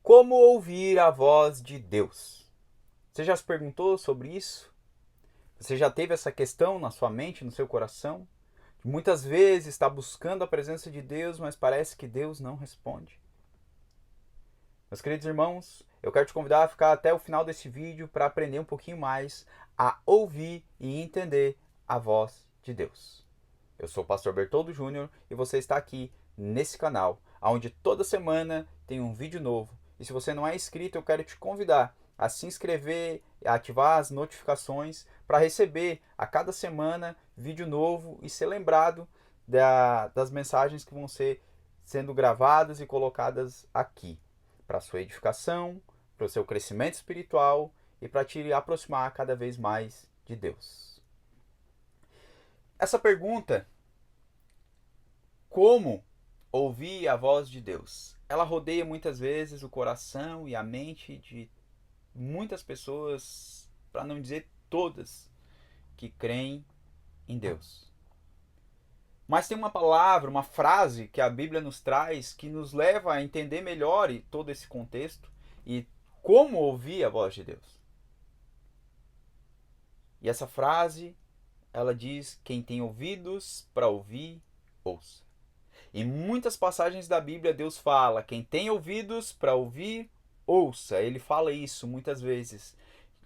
Como ouvir a voz de Deus? Você já se perguntou sobre isso? Você já teve essa questão na sua mente, no seu coração? Muitas vezes está buscando a presença de Deus, mas parece que Deus não responde. Meus queridos irmãos, eu quero te convidar a ficar até o final desse vídeo para aprender um pouquinho mais a ouvir e entender a voz de Deus. Eu sou o pastor Bertoldo Júnior e você está aqui nesse canal, onde toda semana tem um vídeo novo. E se você não é inscrito, eu quero te convidar a se inscrever, a ativar as notificações para receber a cada semana vídeo novo e ser lembrado das mensagens que vão ser sendo gravadas e colocadas aqui, para a sua edificação, para o seu crescimento espiritual e para te aproximar cada vez mais de Deus. Essa pergunta, como ouvir a voz de Deus, ela rodeia muitas vezes o coração e a mente de muitas pessoas, para não dizer todas, que creem em Deus. Mas tem uma palavra, uma frase que a Bíblia nos traz que nos leva a entender melhor todo esse contexto e como ouvir a voz de Deus. E essa frase, ela diz: quem tem ouvidos para ouvir, ouça. Em muitas passagens da Bíblia, Deus fala: quem tem ouvidos para ouvir, ouça. Ele fala isso muitas vezes,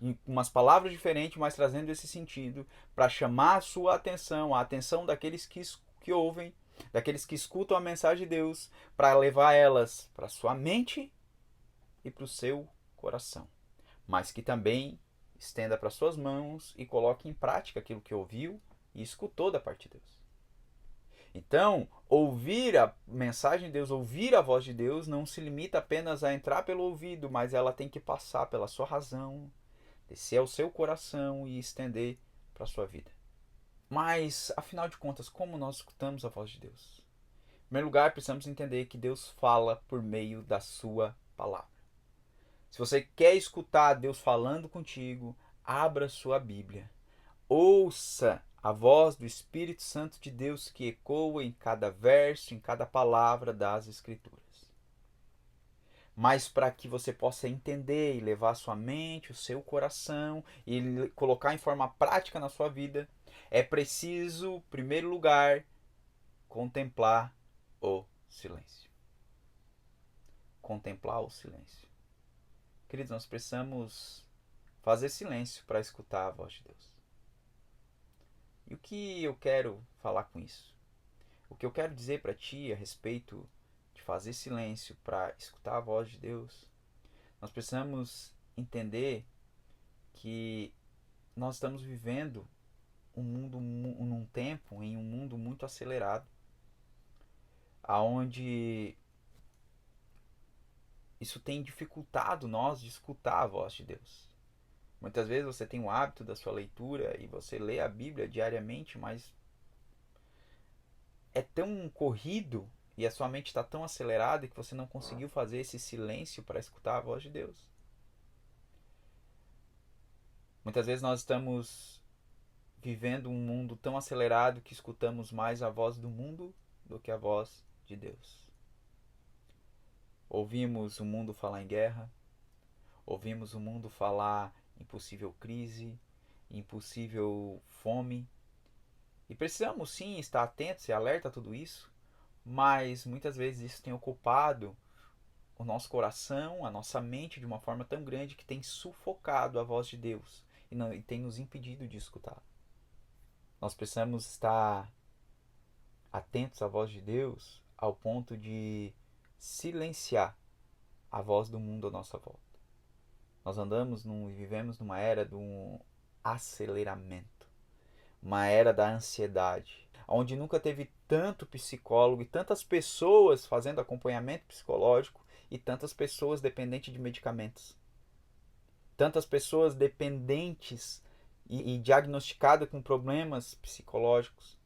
em umas palavras diferentes, mas trazendo esse sentido, para chamar a sua atenção, a atenção daqueles que ouvem, daqueles que escutam a mensagem de Deus, para levar elas para a sua mente e para o seu coração. Mas que também estenda para suas mãos e coloque em prática aquilo que ouviu e escutou da parte de Deus. Então, ouvir a mensagem de Deus, ouvir a voz de Deus, não se limita apenas a entrar pelo ouvido, mas ela tem que passar pela sua razão, descer ao seu coração e estender para a sua vida. Mas, afinal de contas, como nós escutamos a voz de Deus? Em primeiro lugar, precisamos entender que Deus fala por meio da sua palavra. Se você quer escutar Deus falando contigo, abra sua Bíblia. Ouça a voz do Espírito Santo de Deus que ecoa em cada verso, em cada palavra das Escrituras. Mas para que você possa entender e levar a sua mente, o seu coração e colocar em forma prática na sua vida, é preciso, em primeiro lugar, contemplar o silêncio. Contemplar o silêncio. Queridos, nós precisamos fazer silêncio para escutar a voz de Deus. E o que eu quero falar com isso? O que eu quero dizer para ti a respeito de fazer silêncio para escutar a voz de Deus, nós precisamos entender que nós estamos vivendo num tempo, em um mundo muito acelerado, aonde isso tem dificultado nós de escutar a voz de Deus. Muitas vezes você tem o hábito da sua leitura e você lê a Bíblia diariamente, mas é tão corrido e a sua mente está tão acelerada que você não conseguiu fazer esse silêncio para escutar a voz de Deus. Muitas vezes nós estamos vivendo um mundo tão acelerado que escutamos mais a voz do mundo do que a voz de Deus. Ouvimos o mundo falar em guerra, ouvimos o mundo falar em possível crise, em possível fome. E precisamos sim estar atentos e alerta a tudo isso, mas muitas vezes isso tem ocupado o nosso coração, a nossa mente de uma forma tão grande que tem sufocado a voz de Deus e tem nos impedido de escutar. Nós precisamos estar atentos à voz de Deus ao ponto de silenciar a voz do mundo à nossa volta. Nós vivemos numa era do aceleramento, uma era da ansiedade, onde nunca teve tanto psicólogo e tantas pessoas fazendo acompanhamento psicológico e tantas pessoas dependentes de medicamentos. Tantas pessoas dependentes e diagnosticadas com problemas psicológicos.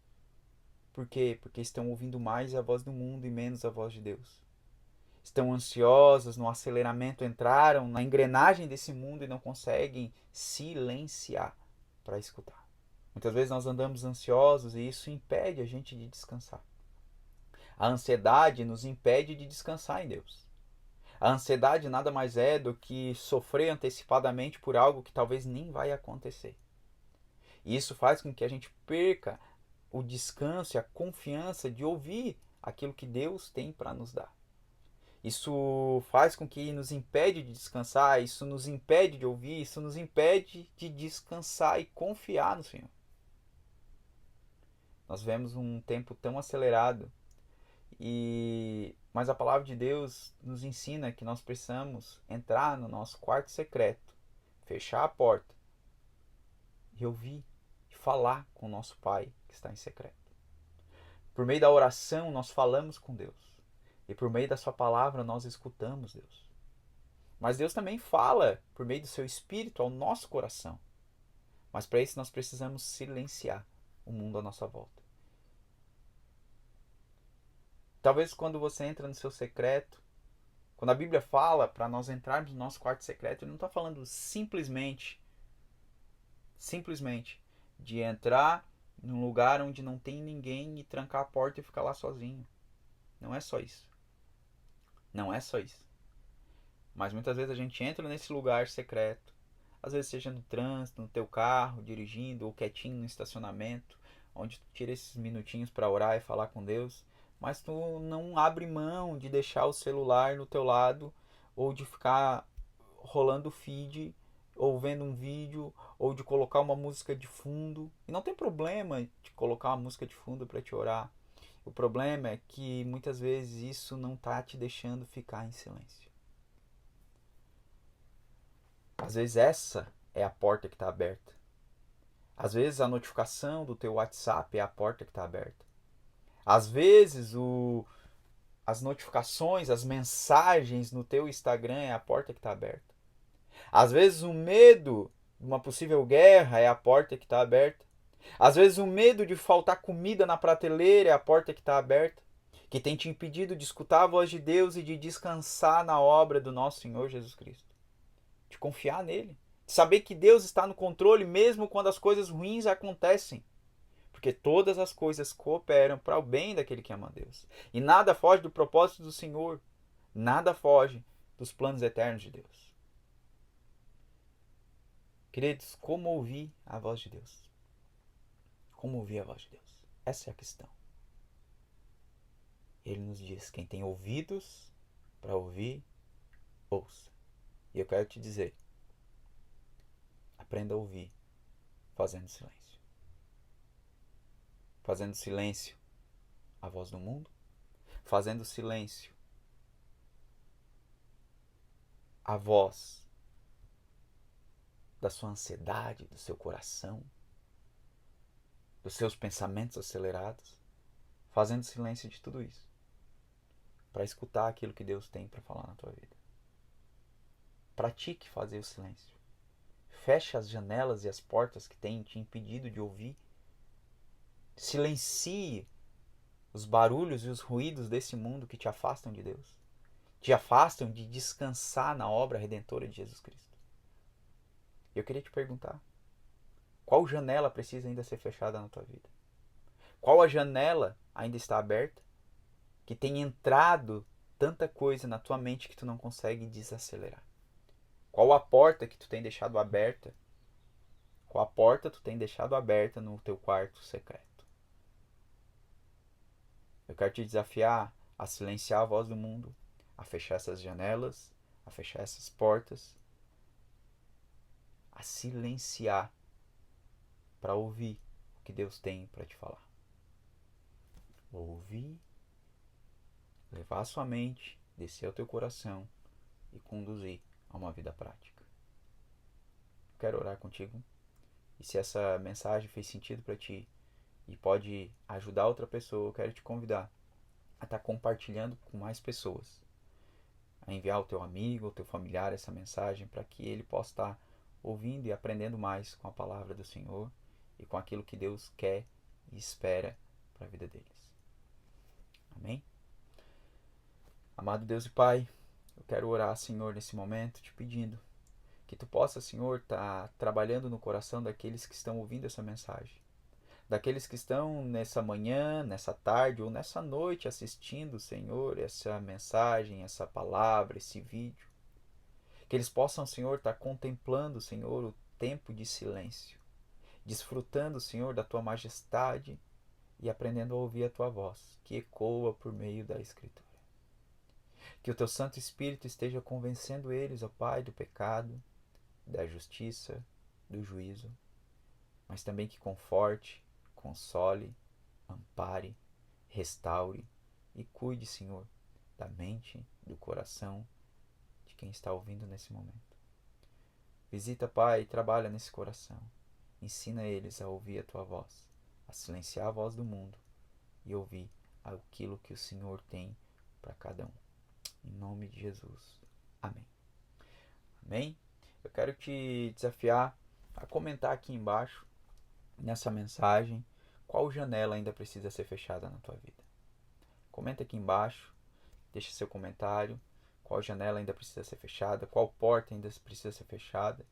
Por quê? Porque estão ouvindo mais a voz do mundo e menos a voz de Deus. Estão ansiosas, no aceleramento, entraram na engrenagem desse mundo e não conseguem silenciar para escutar. Muitas vezes nós andamos ansiosos e isso impede a gente de descansar. A ansiedade nos impede de descansar em Deus. A ansiedade nada mais é do que sofrer antecipadamente por algo que talvez nem vai acontecer. E isso faz com que a gente perca o descanso e a confiança de ouvir aquilo que Deus tem para nos dar. Isso faz com que nos impede de descansar, isso nos impede de ouvir, isso nos impede de descansar e confiar no Senhor. Nós vemos um tempo tão acelerado mas a palavra de Deus nos ensina que nós precisamos entrar no nosso quarto secreto, fechar a porta e ouvir e falar com o nosso Pai que está em secreto. Por meio da oração nós falamos com Deus e por meio da sua palavra nós escutamos Deus. Mas Deus também fala por meio do seu Espírito ao nosso coração. Mas para isso nós precisamos silenciar o mundo à nossa volta. Talvez quando você entra no seu secreto, quando a Bíblia fala para nós entrarmos no nosso quarto secreto, ele não está falando simplesmente de entrar num lugar onde não tem ninguém e trancar a porta e ficar lá sozinho. Não é só isso. Não é só isso. Mas muitas vezes a gente entra nesse lugar secreto, às vezes seja no trânsito, no teu carro, dirigindo ou quietinho no estacionamento, onde tu tira esses minutinhos para orar e falar com Deus, mas tu não abre mão de deixar o celular no teu lado ou de ficar rolando o feed ou vendo um vídeo ou de colocar uma música de fundo. E não tem problema de colocar uma música de fundo para te orar. O problema é que muitas vezes isso não está te deixando ficar em silêncio. Às vezes essa é a porta que está aberta. Às vezes a notificação do teu WhatsApp é a porta que está aberta. Às vezes as notificações, as mensagens no teu Instagram é a porta que está aberta. Às vezes o medo de uma possível guerra é a porta que está aberta. Às vezes o medo de faltar comida na prateleira é a porta que está aberta, que tem te impedido de escutar a voz de Deus e de descansar na obra do nosso Senhor Jesus Cristo. De confiar nele. De saber que Deus está no controle mesmo quando as coisas ruins acontecem. Porque todas as coisas cooperam para o bem daquele que ama a Deus. E nada foge do propósito do Senhor. Nada foge dos planos eternos de Deus. Queridos, como ouvir a voz de Deus? Como ouvir a voz de Deus? Essa é a questão. Ele nos diz, quem tem ouvidos para ouvir, ouça. E eu quero te dizer, aprenda a ouvir fazendo silêncio. Fazendo silêncio a voz do mundo, fazendo silêncio a voz da sua ansiedade, do seu coração, dos seus pensamentos acelerados, fazendo silêncio de tudo isso, para escutar aquilo que Deus tem para falar na tua vida. Pratique fazer o silêncio. Feche as janelas e as portas que têm te impedido de ouvir. Silencie os barulhos e os ruídos desse mundo que te afastam de Deus. Te afastam de descansar na obra redentora de Jesus Cristo. Eu queria te perguntar, qual janela precisa ainda ser fechada na tua vida? Qual a janela ainda está aberta que tem entrado tanta coisa na tua mente que tu não consegue desacelerar? Qual a porta que tu tem deixado aberta? Qual a porta tu tem deixado aberta no teu quarto secreto? Eu quero te desafiar a silenciar a voz do mundo, a fechar essas janelas, a fechar essas portas, a silenciar para ouvir o que Deus tem para te falar. Ouvir, levar a sua mente, descer ao teu coração e conduzir a uma vida prática. Quero orar contigo. E se essa mensagem fez sentido para ti e pode ajudar outra pessoa, eu quero te convidar a estar compartilhando com mais pessoas, a enviar ao teu amigo, ao teu familiar essa mensagem para que ele possa estar ouvindo e aprendendo mais com a palavra do Senhor e com aquilo que Deus quer e espera para a vida deles. Amém? Amado Deus e Pai, eu quero orar, Senhor, nesse momento, te pedindo que tu possa, Senhor, estar trabalhando no coração daqueles que estão ouvindo essa mensagem, daqueles que estão nessa manhã, nessa tarde ou nessa noite assistindo, Senhor, essa mensagem, essa palavra, esse vídeo. Que eles possam, Senhor, estar contemplando, Senhor, o tempo de silêncio, desfrutando, Senhor, da tua majestade e aprendendo a ouvir a tua voz, que ecoa por meio da Escritura. Que o teu Santo Espírito esteja convencendo eles, ó Pai, do pecado, da justiça, do juízo, mas também que conforte, console, ampare, restaure e cuide, Senhor, da mente, do coração de quem está ouvindo nesse momento. Visita, Pai, e trabalha nesse coração. Ensina eles a ouvir a tua voz, a silenciar a voz do mundo e ouvir aquilo que o Senhor tem para cada um. Em nome de Jesus. Amém. Amém? Eu quero te desafiar a comentar aqui embaixo, nessa mensagem, qual janela ainda precisa ser fechada na tua vida. Comenta aqui embaixo, deixa seu comentário, qual janela ainda precisa ser fechada, qual porta ainda precisa ser fechada.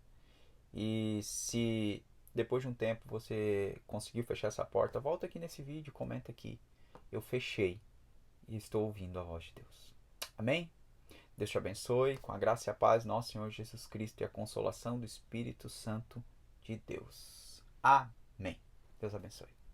E se depois de um tempo você conseguiu fechar essa porta, volta aqui nesse vídeo, comenta aqui. Eu fechei e estou ouvindo a voz de Deus. Amém? Deus te abençoe, com a graça e a paz do nosso Senhor Jesus Cristo e a consolação do Espírito Santo de Deus. Amém. Deus abençoe.